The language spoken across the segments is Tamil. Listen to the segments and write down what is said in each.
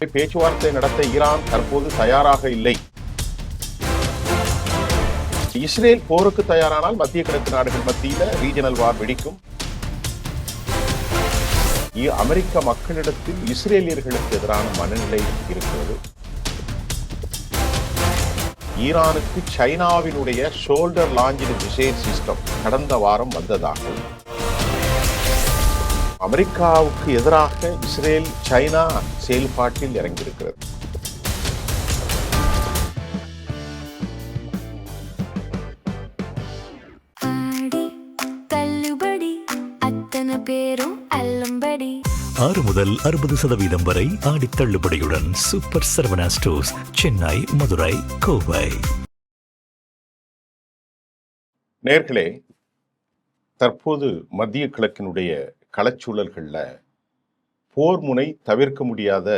பேச்சுவார்த்தை நடத்த ஈரான் தற்போது தயாராக இல்லை. இஸ்ரேல் போருக்கு தயாரானால் மத்திய கிழக்கு நாடுகள் மத்தியில் ரீஜனல் வார் வெடிக்கும். அமெரிக்க மக்களிடத்தில் இஸ்ரேலியர்களுக்கு எதிரான மனநிலை இருக்கிறது. ஈரானுக்கு சைனாவினுடைய ஷோல்டர் லாஞ்ச்டு மிசைல் சிஸ்டம் கடந்த வாரம் வந்ததாகும். அமெரிக்காவுக்கு எதிராக இஸ்ரேல் சைனா செயல்பாட்டில் இறங்கியிருக்கிறது. ஆறு முதல் 60% வரை ஆடி தள்ளுபடியுடன் சூப்பர் சரவணா ஸ்டோர்ஸ், சென்னை, மதுரை, கோவை. நேர்களே, தற்போது மத்திய கிழக்கினுடைய களச்சூழல்களில் போர் முனை தவிர்க்க முடியாத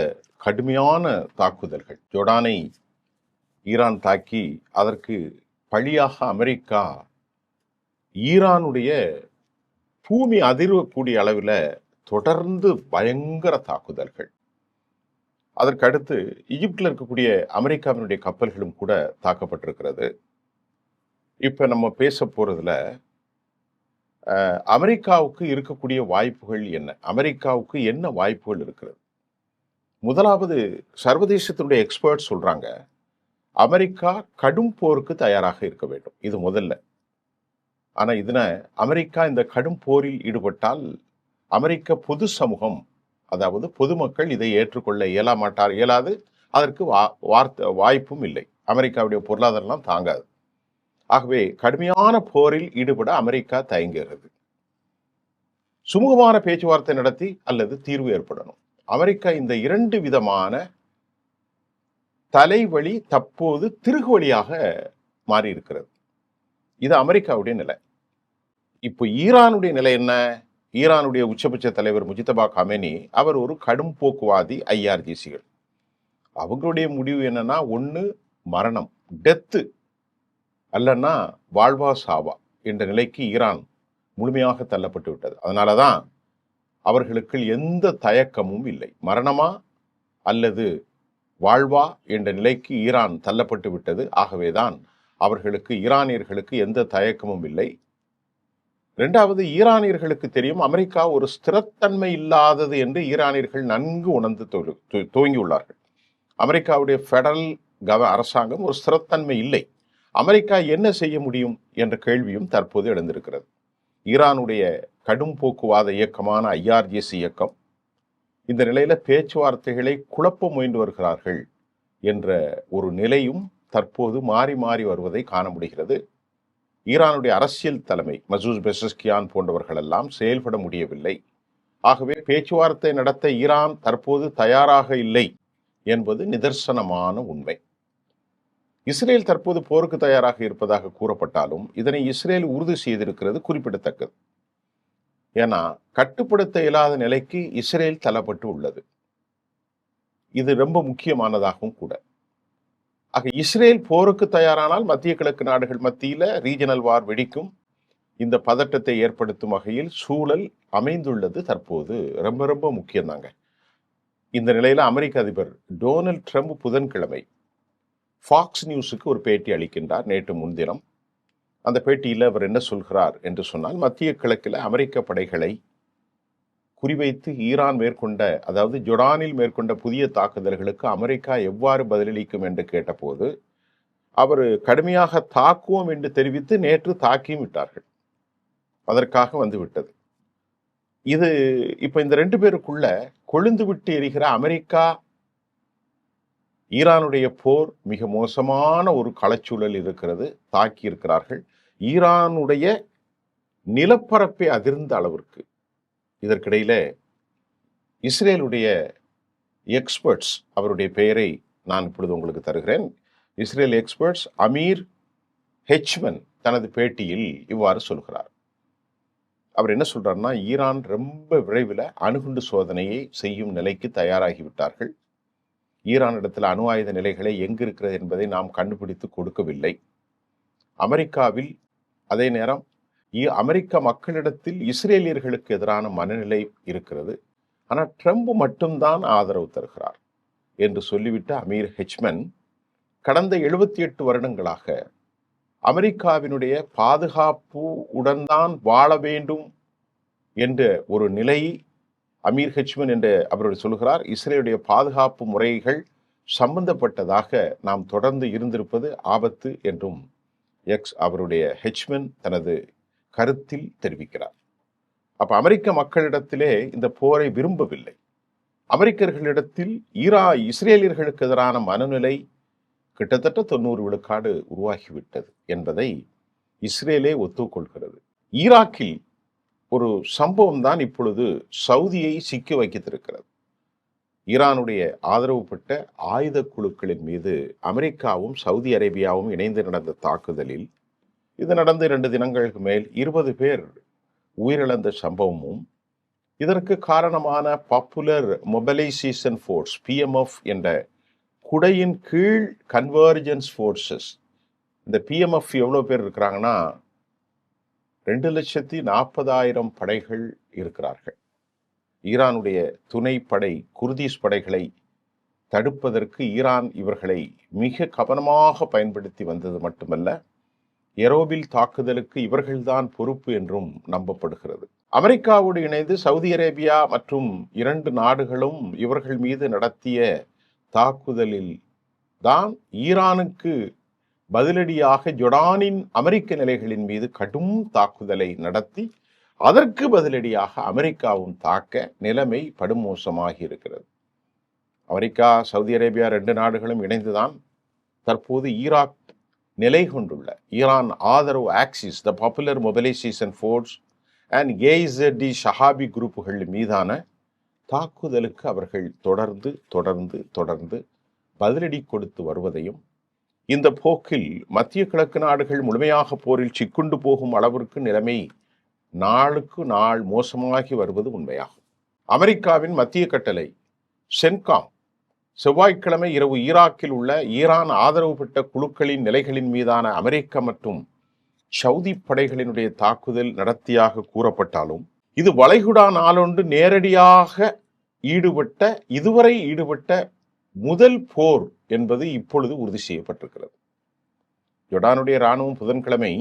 கடுமையான தாக்குதல்கள். ஜோர்டானை ஈரான் தாக்கி அதற்கு பழியாக அமெரிக்கா ஈரானுடைய பூமி அதிர்வக்கூடிய அளவில் தொடர்ந்து பயங்கர தாக்குதல்கள். அதற்கு அடுத்து ஈஜிப்டில் இருக்கக்கூடிய அமெரிக்காவினுடைய கப்பல்களும் கூட தாக்கப்பட்டிருக்கிறது. இப்போ நம்ம பேச போகிறதுல அமெரிக்காவுக்கு இருக்கக்கூடிய வாய்ப்புகள் என்ன, அமெரிக்காவுக்கு என்ன வாய்ப்புகள் இருக்கிறது. முதலாவது, சர்வதேசத்தினுடைய எக்ஸ்பர்ட் சொல்கிறாங்க அமெரிக்கா கடும் போருக்கு தயாராக இருக்க வேண்டும். இது முதல்ல. ஆனால் அமெரிக்கா இந்த கடும் போரில் ஈடுபட்டால் அமெரிக்க பொது சமூகம், அதாவது பொதுமக்கள் இதை ஏற்றுக்கொள்ள இயலாது. அதற்கு வாய்ப்பும் இல்லை. அமெரிக்காவுடைய பொருளாதாரம்லாம் தாங்காது. ஆகவே கடுமையான போரில் ஈடுபட அமெரிக்கா தயங்குகிறது. சுமூகமான பேச்சுவார்த்தை நடத்தி அல்லது தீர்வு ஏற்படணும். அமெரிக்கா இந்த 2 விதமான தலைவழி தற்போது திருகு வழியாக மாறி இருக்கிறது. இது அமெரிக்காவுடைய நிலை. இப்போ ஈரானுடைய நிலை என்ன? ஈரானுடைய உச்சபட்ச தலைவர் முஜிதபா கமேனி அவர் ஒரு கடும் போக்குவாதி. ஐஆர்ஜிசிகள் அவங்களுடைய முடிவு என்னன்னா, ஒன்று மரணம், டெத்து, அல்லன்னா வாழ்வா சாவா என்ற நிலைக்கு ஈரான் முழுமையாக தள்ளப்பட்டு விட்டது. அதனால தான் அவர்களுக்கு எந்த தயக்கமும் இல்லை. மரணமா அல்லது வாழ்வா என்ற நிலைக்கு ஈரான் தள்ளப்பட்டு விட்டது. ஆகவேதான் அவர்களுக்கு, ஈரானியர்களுக்கு எந்த தயக்கமும் இல்லை. 2வது, ஈரானியர்களுக்கு தெரியும் அமெரிக்கா ஒரு ஸ்திரத்தன்மை இல்லாதது என்று ஈரானியர்கள் நன்கு உணர்ந்து துவங்கியுள்ளார்கள். அமெரிக்காவுடைய ஃபெடரல் அரசாங்கம் ஒரு ஸ்திரத்தன்மை இல்லை. அமெரிக்கா என்ன செய்ய முடியும் என்ற கேள்வியும் தற்போது எழுந்திருக்கிறது. ஈரானுடைய கடும் போக்குவாத இயக்கமான ஐஆர்ஜிசி இயக்கம் இந்த நிலையில பேச்சுவார்த்தைகளை குழப்ப முயன்று வருகிறார்கள் என்ற ஒரு நிலையும் தற்போது மாறி மாறி வருவதை காண முடிகிறது. ஈரானுடைய அரசியல் தலைமை மசூத் பெசஸ்கியான் போன்றவர்கள் எல்லாம் செயல்பட முடியவில்லை. ஆகவே பேச்சுவார்த்தை நடத்த ஈரான் தற்போது தயாராக இல்லை என்பது நிதர்சனமான உண்மை. இஸ்ரேல் தற்போது போருக்கு தயாராக இருப்பதாக கூறப்பட்டாலும் இதனை இஸ்ரேல் உறுதி செய்திருக்கிறது குறிப்பிடத்தக்கது. ஏன்னா கட்டுப்படுத்த இயலாத நிலைக்கு இஸ்ரேல் தள்ளப்பட்டு உள்ளது. இது ரொம்ப முக்கியமானதாகவும் கூட. ஆக இஸ்ரேல் போருக்கு தயாரானால் மத்திய கிழக்கு நாடுகள் மத்தியில் ரீஜனல் வார் வெடிக்கும். இந்த பதட்டத்தை ஏற்படுத்தும் வகையில் சூழல் அமைந்துள்ளது தற்போது ரொம்ப ரொம்ப முக்கியம்தாங்க. இந்த நிலையில் அமெரிக்க அதிபர் டொனால்ட் ட்ரம்ப் புதன்கிழமை ஃபாக்ஸ் நியூஸுக்கு ஒரு பேட்டி அளிக்கின்றார். நேற்று முன்தினம் அந்த பேட்டியில் அவர் என்ன சொல்கிறார் என்று சொன்னால், மத்திய கிழக்கில் அமெரிக்க படைகளை குறிவைத்து ஈரான் மேற்கொண்ட, அதாவது ஜோர்டானில் மேற்கொண்ட புதிய தாக்குதல்களுக்கு அமெரிக்கா எவ்வாறு பதிலளிக்கும் என்று கேட்டபோது அவர் கடுமையாக தாக்குவோம் என்று தெரிவித்து நேற்று தாக்கியும் விட்டார்கள். அதற்காக வந்து விட்டது. இது இப்போ இந்த 2 பேருக்குள்ள கொழுந்து விட்டு எரிகிற அமெரிக்கா ஈரானுடைய போர் மிக மோசமான ஒரு களச்சூழல் இருக்கிறது. தாக்கி இருக்கிறார்கள். ஈரானுடைய நிலப்பரப்பை அதிர்ந்த அளவிற்கு. இதற்கிடையில இஸ்ரேலுடைய எக்ஸ்பர்ட்ஸ், அவருடைய பெயரை நான் இப்பொழுது உங்களுக்கு தருகிறேன். இஸ்ரேல் எக்ஸ்பர்ட்ஸ் அமீர் ஹெச்மன் தனது பேட்டியில் இவ்வாறு சொல்கிறார். அவர் என்ன சொல்றாருன்னா, ஈரான் ரொம்ப விரைவில் அணுகுண்டு சோதனையை செய்யும் நிலைக்கு தயாராகிவிட்டார்கள். ஈரானிடத்தில் அணு ஆயுத நிலைகளை எங்கு இருக்கிறது என்பதை நாம் கண்டுபிடித்து கொடுக்கவில்லை. அமெரிக்காவில் அதே நேரம் அமெரிக்க மக்களிடத்தில் இஸ்ரேலியர்களுக்கு எதிரான மனநிலை இருக்கிறது. ஆனால் ட்ரம்ப் மட்டும்தான் ஆதரவு தருகிறார். என்று சொல்லிவிட்ட அமீர் ஹெச்மன் கடந்த 78 வருடங்களாக அமெரிக்காவினுடைய பாதுகாப்பு உடன்தான் வாழ வேண்டும் என்ற ஒரு நிலை அமீர் ஹெச்மன் என்று அவர் சொல்கிறார். இஸ்ரேலுடைய பாதுகாப்பு முறைகள் சம்பந்தப்பட்டதாக நாம் தொடர்ந்து இருந்திருப்பது ஆபத்து என்றும் அவருடைய ஹெச்மன் தனது கருத்தில் தெரிவிக்கிறார். அப்ப அமெரிக்க மக்களிடத்திலே இந்த போரை விரும்பவில்லை. அமெரிக்கர்களிடத்தில் இஸ்ரேலியர்களுக்கு எதிரான மனநிலை கிட்டத்தட்ட 90 விழுக்காடு உருவாகிவிட்டது என்பதை இஸ்ரேலே ஒத்துக்கொள்கிறது. ஈராக்கில் ஒரு சம்பவம் தான் இப்பொழுது சவுதியை சிக்க வைத்திருக்கிறது. ஈரானுடைய ஆதரவு பெற்ற ஆயுத குழுக்களின் மீது அமெரிக்காவும் சவுதி அரேபியாவும் இணைந்து நடந்த தாக்குதலில் இது நடந்து 2 தினங்களுக்கு மேல் 20 பேர் உயிரிழந்த சம்பவமும், இதற்கு காரணமான பாப்புலர் மொபிலைசேஷன் ஃபோர்ஸ் PMF என்ற குடையின் கீழ் கன்வர்ஜென்ஸ் ஃபோர்ஸஸ். இந்த PMF எவ்வளோ பேர் இருக்கிறாங்கன்னா 2,40,000 படைகள் இருக்கிறார்கள். ஈரானுடைய துணைப்படை குர்திஸ் படைகளை தடுப்பதற்கு ஈரான் இவர்களை மிக கவனமாக பயன்படுத்தி வந்தது மட்டுமல்ல, எரோபில் தாக்குதலுக்கு இவர்கள்தான் பொறுப்பு என்றும் நம்பப்படுகிறது. அமெரிக்காவோடு இணைந்து சவுதி அரேபியா மற்றும் 2 நாடுகளும் இவர்கள் மீது நடத்திய தாக்குதலில் தான் ஈரானுக்கு பதிலடியாக ஜோர்டானின் அமெரிக்க நிலைகளின் மீது கடும் தாக்குதலை நடத்தி அதற்கு பதிலடியாக அமெரிக்காவும் தாக்க நிலைமை படுமோசமாகி இருக்கிறது. அமெரிக்கா சவுதி அரேபியா 2 நாடுகளும் இணைந்துதான் தற்போது ஈராக் நிலை கொண்டுள்ள ஈரான் ஆதரவு axis, the popular mobilisation force and AZD ஷஹாபி குரூப்புகள் மீதான தாக்குதலுக்கு அவர்கள் தொடர்ந்து பதிலடி கொடுத்து வருவதையும், இந்த போக்கில் மத்திய கிழக்கு நாடுகள் முழுமையாக போரில் சிக்குண்டு போகும் அளவிற்கு நிலைமை நாளுக்கு நாள் மோசமாகி வருவது உண்மையாகும். அமெரிக்காவின் மத்திய கட்டளை சென்காம் செவ்வாய்க்கிழமை இரவு ஈராக்கில் உள்ள ஈரான் ஆதரவு பெற்ற குழுக்களின் நிலைகளின் மீதான அமெரிக்க மற்றும் சவுதி படைகளினுடைய தாக்குதல் நடத்தியாக கூறப்பட்டாலும், இது வளைகுடா நாளொன்று நேரடியாக இதுவரை ஈடுபட்ட முதல் போர் என்பது இப்பொழுது உறுதி செய்யப்பட்டிருக்கிறது. ஜோர்டானுடைய இராணுவம் புதன்கிழமை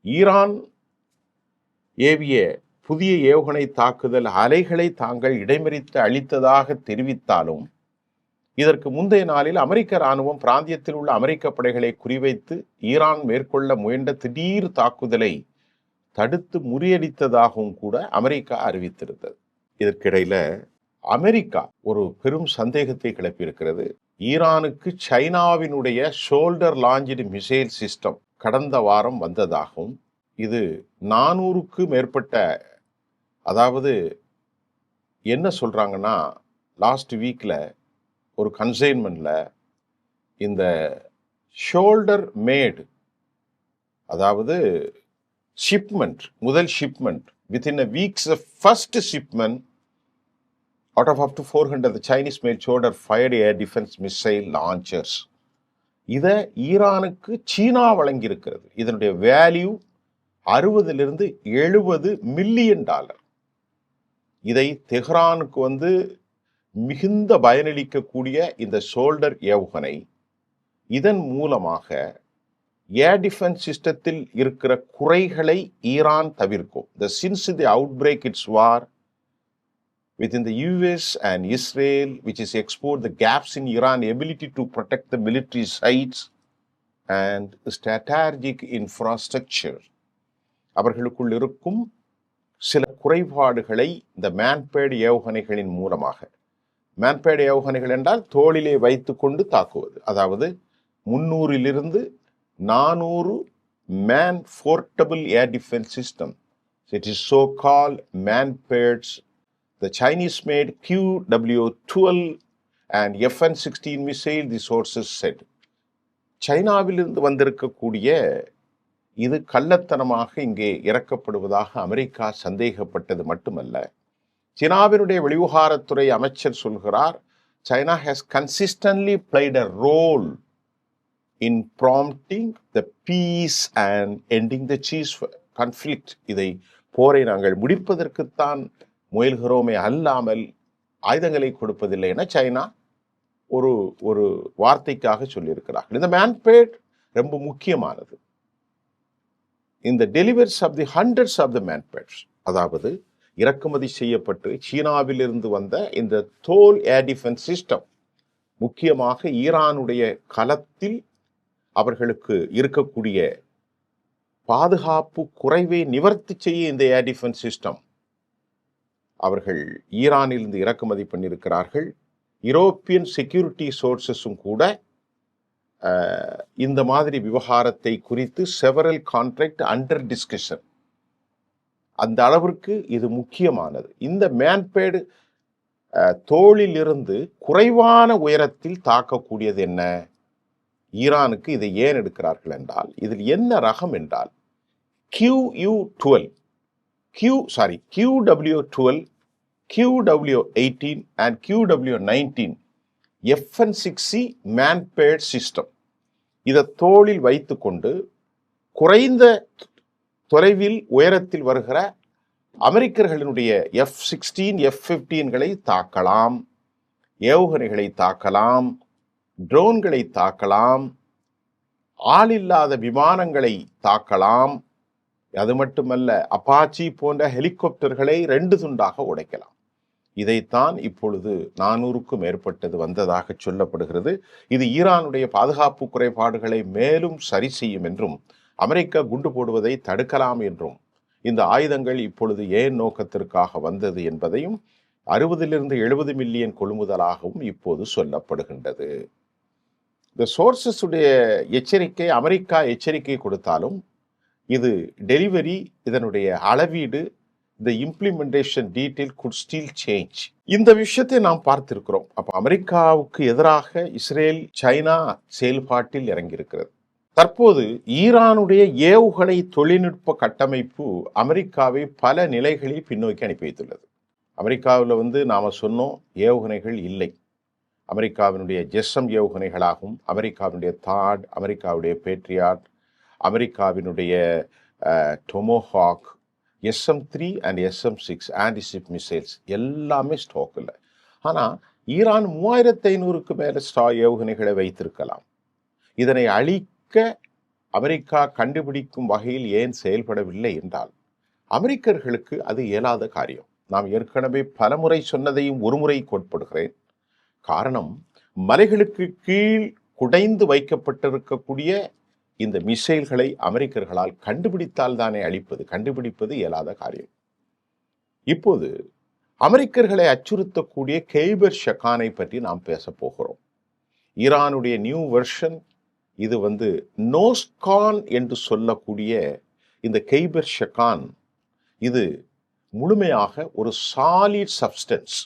ஈரான் ஏவிய புதிய ஏவுகணை தாக்குதல் அலைகளை தாங்கள் இடைமறித்து அளித்ததாக தெரிவித்தாலும், இதற்கு முந்தைய நாளில் அமெரிக்க இராணுவம் பிராந்தியத்தில் உள்ள அமெரிக்க படைகளை குறிவைத்து ஈரான் மேற்கொள்ள முயன்ற திடீர் தாக்குதலை தடுத்து முறியடித்ததாகவும் கூட அமெரிக்கா அறிவித்திருந்தது. இதற்கிடையில அமெரிக்கா ஒரு பெரும் சந்தேகத்தை கிளப்பியிருக்கிறது. ஈரானுக்கு சைனாவினுடைய ஷோல்டர் லாஞ்ச்டு மிசைல் சிஸ்டம் கடந்த வாரம் வந்ததாகவும், இது 400க்கு மேற்பட்ட, அதாவது என்ன சொல்றாங்கன்னா, லாஸ்ட் வீக்ல ஒரு கன்சைன்மெண்ட்ல இந்த ஷோல்டர் மேடு, அதாவது ஷிப்மெண்ட், முதல் shipment within a weeks of first shipment out of up to 400 the Chinese made shoulder fired air defense missile launchers. இதை ஈரானுக்கு சீனா வழங்கியிருக்கிறது. இதனுடைய வேல்யூ $60-70 மில்லியன். இதை தெஹ்ரானுக்கு மிகுந்த பயனளிக்கக்கூடிய இந்த ஷோல்டர் ஏவுகணை, இதன் மூலமாக ஏர் டிஃபென்ஸ் சிஸ்டத்தில் இருக்கிற குறைகளை ஈரான் தவிர்க்கும். Since the outbreak its war within the US and Israel, which is export the gaps in Iran ability to protect the military sites and strategic infrastructure. அவர்களுக்குள் இருக்கும் சில குறைபாடுகளை இந்த மேன்பேட் ஏவுகணைகளின் மூலமாக, மேன்பேட் ஏவுகணைகள் என்றால் தோளிலே வைத்து கொண்டு தாக்குவது, அதாவது 300 400 man portable air defense system. It is so called manpads. The Chinese made QW-12 and FN-16 missile, the sources said. சைனாவிலிருந்து வந்திருக்கக்கூடிய இது கள்ளத்தனமாக இங்கே இறக்கப்படுவதாக அமெரிக்கா சந்தேகப்பட்டது மட்டுமல்ல, சீனாவினுடைய வெளிவிவகாரத்துறை அமைச்சர் சொல்கிறார், China has consistently played a role in prompting the peace and ending the conflict. இதை போரை நாங்கள் முடிப்பதற்குத்தான் முயல்கிறோமே அல்லாமல் ஆயுதங்களை கொடுப்பதில்லை என சைனா ஒரு ஒரு வார்த்தைக்காக சொல்லியிருக்கிறார்கள். இந்த மேன்பேட் ரொம்ப முக்கியமானது. இந்த deliveries of the hundreds of the manpads, அதாவது இறக்குமதி செய்யப்பட்டு சீனாவிலிருந்து வந்த இந்த தோல் ஏர் டிஃபென்ஸ் சிஸ்டம், முக்கியமாக ஈரானுடைய களத்தில் அவர்களுக்கு இருக்கக்கூடிய பாதுகாப்பு குறைவை நிவர்த்தி செய்ய இந்த ஏர் டிஃபென்ஸ் சிஸ்டம் அவர்கள் ஈரானிலிருந்து இறக்குமதி பண்ணியிருக்கிறார்கள். யூரோப்பியன் செக்யூரிட்டி சோர்சஸும் கூட இந்த மாதிரி விவகாரத்தை குறித்து செவரல் கான்ட்ராக்ட் அண்டர் டிஸ்கஷன், அந்த அளவிற்கு இது முக்கியமானது. இந்த மேன்பேடு தோளிலிருந்து குறைவான உயரத்தில் தாக்கக்கூடியது என்ன? ஈரானுக்கு இதை ஏன் எடுக்கிறார்கள் என்றால், இதில் என்ன ரகம் என்றால் QU-12, QW-12, QW-18 and QW-19 FN6C மேன்பேட் system. இதை தோளில் வைத்துக்கொண்டு குறைந்த தொலைவில் உயரத்தில் வருகிற அமெரிக்கர்களினுடைய F-16, F-15களை தாக்கலாம், ஏவுகணைகளை தாக்கலாம், ட்ரோன்களை தாக்கலாம், ஆளில்லாத விமானங்களை தாக்கலாம். அது மட்டுமல்ல, அப்பாச்சி போன்ற ஹெலிகாப்டர்களை 2 துண்டாக உடைக்கலாம். இதைத்தான் இப்பொழுது 400க்கும் மேற்பட்டது வந்ததாக சொல்லப்படுகிறது. இது ஈரானுடைய பாதுகாப்பு குறைபாடுகளை மேலும் சரி செய்யும் என்றும், அமெரிக்கா குண்டு போடுவதை தடுக்கலாம் என்றும், இந்த ஆயுதங்கள் இப்பொழுது ஏன் நோக்கத்திற்காக வந்தது என்பதையும் 60 to 70 மில்லியன் கொள்முதலாகவும் இப்போது சொல்லப்படுகின்றது. இந்த சோர்சஸுடைய எச்சரிக்கை, அமெரிக்கா எச்சரிக்கை கொடுத்தாலும் இது டெலிவரி, இதனுடைய அளவீடு, இந்த implementation detail could still change. இந்த விஷயத்தை நாம் பார்த்திருக்கிறோம். அப்ப அமெரிக்காவுக்கு எதிராக இஸ்ரேல், சைனா செயல்பாட்டில் இறங்கியிருக்கிறது. தற்போது ஈரானுடைய ஏவுகணை தொழில்நுட்ப கட்டமைப்பு அமெரிக்காவை பல நிலைகளில் பின்னோக்கி அனுப்பி வைத்துள்ளது. அமெரிக்காவில் நாம சொன்னோம் ஏவுகணைகள் இல்லை. அமெரிக்காவினுடைய ஜெஸ்ஸம் ஏவுகணைகளாகவும், அமெரிக்காவினுடைய தாட், அமெரிக்காவுடைய பேட்ரியாட், அமெரிக்காவினுடைய டொமோஹாக், SM-3 and SM-6 anti-ship missiles எல்லாமே ஸ்டாக் இல்லை. ஆனால் ஈரான் 3500க்கு மேலே ஏவுகணைகளை வைத்திருக்கலாம். இதனை அழிக்க அமெரிக்கா கண்டுபிடிக்கும் வகையில் ஏன் செயல்படவில்லை என்றால், அமெரிக்கர்களுக்கு அது இயலாத காரியம். நாம் ஏற்கனவே பலமுறை சொன்னதையும் ஒருமுறை கோட்படுகிறேன். காரணம், மலைகளுக்கு கீழ் குடைந்து வைக்கப்பட்டிருக்கக்கூடிய இந்த மிசைல்களை அமெரிக்கர்களால் கண்டுபிடித்தால் தானே அழிப்பது. கண்டுபிடிப்பது இயலாத காரியம். இப்போது அமெரிக்கர்களை அச்சுறுத்தக்கூடிய கெய்பர் ஷெகானை பற்றி நாம் பேச போகிறோம். ஈரானுடைய நியூ வெர்ஷன் இது நோஸ்கான் என்று சொல்லக்கூடிய இந்த கெய்பர் ஷெகான், இது முழுமையாக ஒரு சாலிட் சப்ஸ்டன்ஸ்,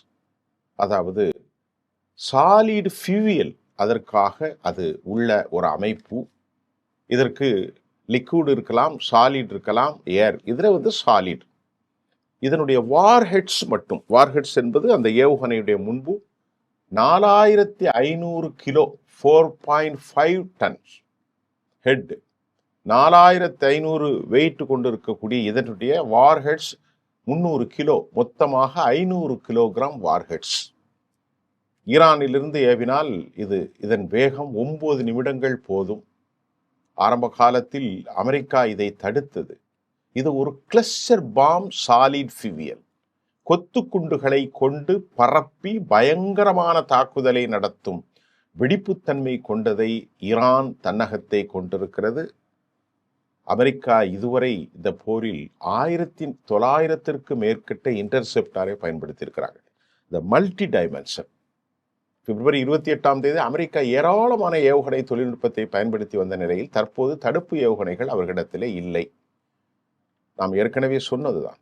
அதாவது சாலிட் ஃபியூயல், அதற்காக அது உள்ள ஒரு அமைப்பு. இதற்கு லிக்விட் இருக்கலாம், சாலிட் இருக்கலாம், ஏர். இதில் சாலிட். இதனுடைய வார்ஹெட்ஸ் மட்டும், வார்ஹெட்ஸ் என்பது அந்த ஏவுகணையுடைய முன்பு 4500 கிலோ, 4.5 டன்ஸ் ஹெட், 4500 வெயிட் கொண்டு இருக்கக்கூடிய இதனுடைய வார்ஹெட்ஸ் 300 கிலோ, மொத்தமாக 500 கிலோகிராம் வார்ஹெட்ஸ். ஈரானிலிருந்து ஏவினால் இதன் வேகம் 9 நிமிடங்கள் போதும். ஆரம்ப காலத்தில் அமெரிக்கா இதை தடுத்தது. இது ஒரு கிளஸ்டர் பாம் சாலிட் ஃபியூயல். கொத்து குண்டுகளை கொண்டு பரப்பி பயங்கரமான தாக்குதலை நடத்தும் வெடிப்புத்தன்மை கொண்டதை ஈரான் தன்னகத்தை கொண்டிருக்கிறது. அமெரிக்கா இதுவரை இந்த போரில் 1900க்கு மேற்பட்ட இன்டர்செப்டாரை பயன்படுத்தியிருக்கிறார்கள். இந்த மல்டி டைமென்ஷன். பிப்ரவரி 28 அமெரிக்கா ஏராளமான ஏவுகணை தொழில்நுட்பத்தை பயன்படுத்தி வந்த நிலையில் தற்போது தடுப்பு ஏவுகணைகள் அவர்களிடத்திலே இல்லை. நாம் ஏற்கனவே சொன்னதுதான்.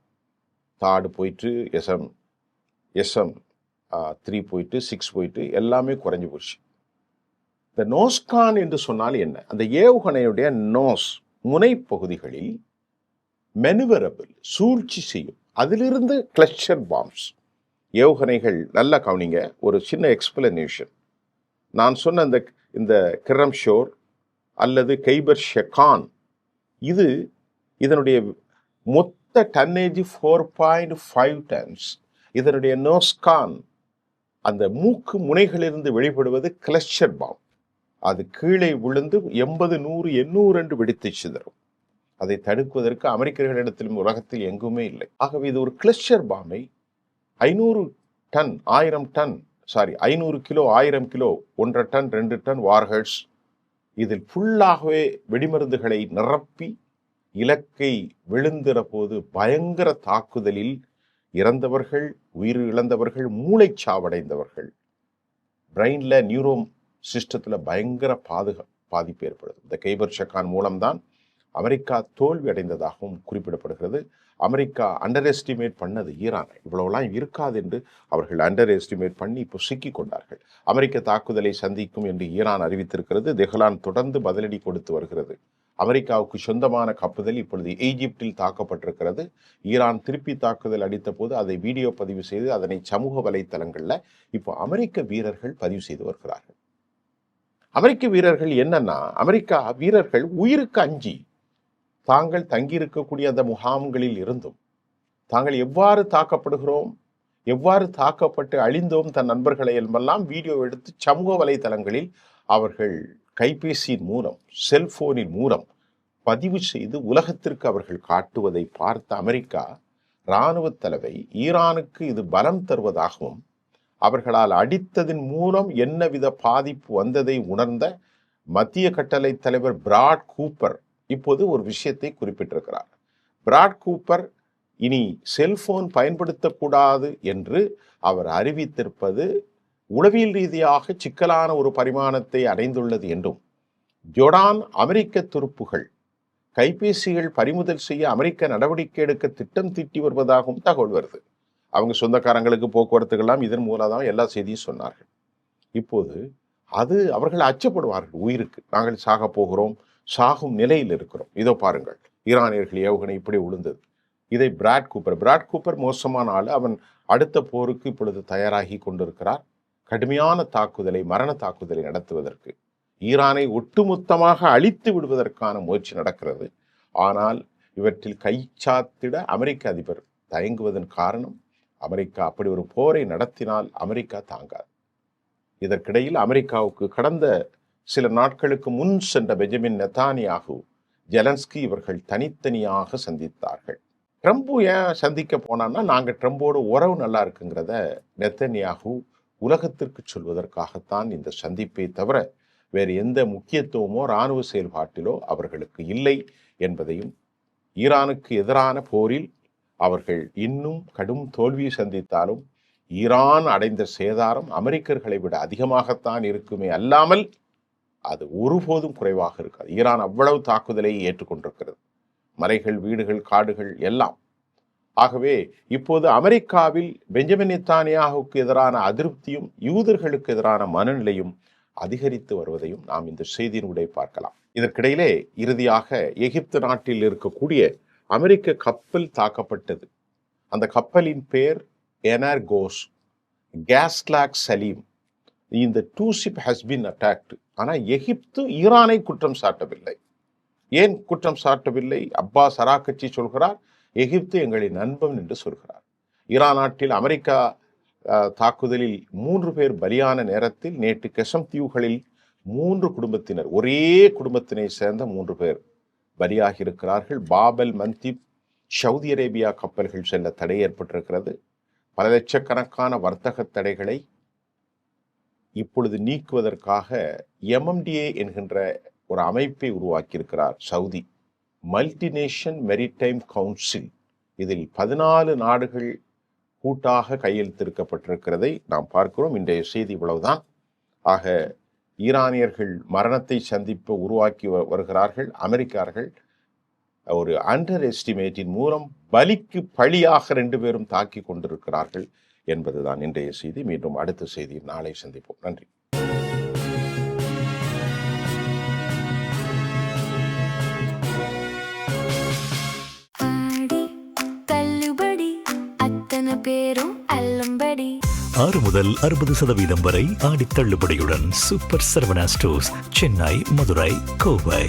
தாடு போயிட்டு, SM-3 போயிட்டு, 6 போயிட்டு, எல்லாமே குறைஞ்சு போச்சு. இந்த நோஸ்கான் என்று சொன்னால் என்ன? அந்த ஏவுகணையுடைய நோஸ் முனைப்பகுதிகளில் மெனுவரபிள், சூழ்ச்சி செய்யும். அதிலிருந்து கிளஸ்டர் பாம்ஸ் ஏவுகணைகள். நல்லா கவனிங்க, ஒரு சின்ன எக்ஸ்பிளனேஷன். நான் சொன்ன இந்த கிரம்ஷோர் அல்லது கெய்பர் ஷெகான், இதனுடைய மொத்த டன்னேஜ் 4.5 டன்ஸ். இதனுடைய நோஸ்கான் அந்த மூக்கு முனைகளிலிருந்து வெளிப்படுவது கிளஸ்டர் பாம். அது கீழே விழுந்து 80, 100, 800 என்று வெடித்து சிதறும். அதை தடுக்குவதற்கு அமெரிக்கர்களிடத்திலும் உலகத்தில் எங்குமே இல்லை. ஆகவே இது ஒரு கிளஸ்டர் பாமை 500 ton 1000 ton 500 kilo 1000 kilo 1.5 ton 2 ton warheads, இதில் ஃபுல்லாகவே வெடிமருந்துகளை நிரப்பி இலக்கை விழுந்துற போது பயங்கர தாக்குதலில் இறந்தவர்கள், உயிர் இழந்தவர்கள், மூளைச்சாவடைந்தவர்கள், பிரெயின்ல நியூரோ சிஸ்டத்துல பயங்கர பாதிப்பு ஏற்படுது. இந்த கைபர் ஷக்கான் மூலம்தான் அமெரிக்கா தோல்வி அடைந்ததாகவும் குறிப்பிடப்படுகிறது. அமெரிக்கா அண்டர் எஸ்டிமேட் பண்ணது ஈரானை, இவ்வளவுலாம் இருக்காது என்று அவர்கள் அண்டர் எஸ்டிமேட் பண்ணி இப்போ சிக்கி கொண்டார்கள். அமெரிக்க தாக்குதலை சந்திக்கும் என்று ஈரான் அறிவித்திருக்கிறது. தெஹ்ரான் தொடர்ந்து பதிலடி கொடுத்து வருகிறது. அமெரிக்காவுக்கு சொந்தமான கப்பல் இப்பொழுது ஈஜிப்டில் தாக்கப்பட்டிருக்கிறது. ஈரான் திருப்பி தாக்குதல் அடித்த போது அதை வீடியோ பதிவு செய்து அதனை சமூக வலைத்தளங்களில் இப்போ அமெரிக்க வீரர்கள் பதிவு செய்து வருகிறார்கள். அமெரிக்க வீரர்கள் என்னன்னா, அமெரிக்கா வீரர்கள் உயிருக்கு அஞ்சி தாங்கள் தங்கியிருக்கக்கூடிய அந்த முகாம்களில் இருந்தும் தாங்கள் எவ்வாறு தாக்கப்படுகிறோம், எவ்வாறு தாக்கப்பட்டு அழிந்தோம் தன் நண்பர்களை எல்லாம் வீடியோ எடுத்து சமூக வலைத்தளங்களில் அவர்கள் கைபேசியின் மூலம், செல்போனின் மூலம் பதிவு செய்து உலகத்திற்கு அவர்கள் காட்டுவதை பார்த்த அமெரிக்கா இராணுவ தலைவை ஈரானுக்கு இது பலம் தருவதாகவும் அவர்களால் அடித்ததின் மூலம் என்னவித பாதிப்பு வந்ததை உணர்ந்த மத்திய கட்டளை தலைவர் பிராட் கூப்பர் இப்போது ஒரு விஷயத்தை குறிப்பிட்டிருக்கிறார். பிராட் கூப்பர் இனி செல்போன் பயன்படுத்தக்கூடாது என்று அவர் அறிவித்திருப்பது உளவியல் ரீதியாக சிக்கலான ஒரு பரிமாணத்தை அடைந்துள்ளது என்றும், ஜோர்டான் அமெரிக்க துருப்புகள் கைபேசிகள் பறிமுதல் செய்ய அமெரிக்க நடவடிக்கை எடுக்க திட்டம் தீட்டி வருவதாகவும் தகவல் வருது. அவங்க சொந்தக்காரங்களுக்கு போக்குவரத்துக்கெல்லாம் இதன் மூலம் தான் எல்லா செய்தியும் சொன்னார்கள். இப்போது அது அவர்கள் அச்சப்படுவார்கள், உயிருக்கு நாங்கள் சாக போகிறோம், சாகும் நிலையில் இருக்கிறோம். இதோ பாருங்கள், ஈரானியர்கள் ஏவுகணை இப்படி விழுந்தது. இதை பிராட் கூப்பர் மோசமான ஆள். அவன் அடுத்த போருக்கு இப்பொழுது தயாராகி கொண்டிருக்கிறார். கடுமையான தாக்குதலை, மரண தாக்குதலை நடத்துவதற்கு, ஈரானை ஒட்டுமொத்தமாக அழித்து விடுவதற்கான முயற்சி நடக்கிறது. ஆனால் இவற்றில் கைச்சாத்திட அமெரிக்க அதிபர் தயங்குவதன் காரணம், அமெரிக்கா அப்படி ஒரு போரை நடத்தினால் அமெரிக்கா தாங்காது. இதற்கிடையில் அமெரிக்காவுக்கு கடந்த சில நாட்களுக்கு முன் சென்ற பெஞ்சமின் நெத்தானியாகு, ஜெலன்ஸ்கி இவர்கள் தனித்தனியாக சந்தித்தார்கள். ட்ரம்ப் ஏன் சந்திக்க போனான்னா, நாங்கள் ட்ரம்போட உறவு நல்லா இருக்குங்கிறத நெத்தனியாகு உலகத்திற்கு சொல்வதற்காகத்தான் இந்த சந்திப்பை தவிர வேறு எந்த முக்கியத்துவமோ இராணுவ செயல்பாட்டிலோ அவர்களுக்கு இல்லை என்பதையும், ஈரானுக்கு எதிரான போரில் அவர்கள் இன்னும் கடும் தோல்வியை சந்தித்தாலும் ஈரான் அடைந்த சேதாரம் அமெரிக்கர்களை விட அதிகமாகத்தான் இருக்குமே அல்லாமல் அது ஒருபோதும் குறைவாக இருக்காது. ஈரான் அவ்வளவு தாக்குதலை ஏற்றுக்கொண்டிருக்கிறது, மலைகள், வீடுகள், காடுகள் எல்லாம். ஆகவே இப்போது அமெரிக்காவில் பெஞ்சமின் நெத்தானியாகுவுக்கு எதிரான அதிருப்தியும் யூதர்களுக்கு எதிரான மனநிலையும் அதிகரித்து வருவதையும் நாம் இந்த செய்தியினுடைய பார்க்கலாம். இதற்கிடையிலே இறுதியாக எகிப்து நாட்டில் இருக்கக்கூடிய அமெரிக்க கப்பல் தாக்கப்பட்டது. அந்த கப்பலின் பேர் எனர்கோஸ் கேஸ்லாக் சலீம். இந்த 2 ship has been attacked. ஆனால் எகிப்து ஈரானை குற்றம் சாட்டவில்லை. ஏன் குற்றம் சாட்டவில்லை? அப்பாஸ் அராக்கச்சி சொல்கிறார், எகிப்து எங்களின் நண்பன் என்று சொல்கிறார். ஈரான் நாட்டில் அமெரிக்கா தாக்குதலில் 3 பேர் பலியான நேரத்தில் நேற்று கெசம் தீவுகளில் 3 குடும்பத்தினர், ஒரே குடும்பத்தினை சேர்ந்த 3 பேர் பலியாகி இருக்கிறார்கள். பாபல், மந்திப், சவுதி அரேபியா கப்பல்கள் செல்ல தடை ஏற்பட்டிருக்கிறது. பல லட்சக்கணக்கான வர்த்தக தடைகளை இப்பொழுது நீக்குவதற்காக MMDA என்கின்ற ஒரு அமைப்பை உருவாக்கியிருக்கிறார் சவுதி, மல்டிநேஷன் மெரிடைம் கவுன்சில். இதில் 14 நாடுகள் கூட்டாக கையெழுத்திருக்கப்பட்டிருக்கிறதை நாம் பார்க்கிறோம். இன்றைய செய்தி இவ்வளவுதான். ஆக ஈரானியர்கள் மரணத்தை சந்திப்பு உருவாக்கி வருகிறார்கள். அமெரிக்கர்கள் ஒரு அண்டர் எஸ்டிமேட்டின் மூலம் பலிக்கு பழியாக 2 பேரும் தாக்கி கொண்டிருக்கிறார்கள் என்பதுதான் இன்றைய செய்தி. மீண்டும் அடுத்த செய்தியில் நாளை சந்திப்போம். நன்றி. பேரும் அல்லம்படி 6 முதல் 60% வரை ஆடி தள்ளுபடியுடன் சூப்பர் சரவணா ஸ்டோர்ஸ், சென்னை, மதுரை, கோவை.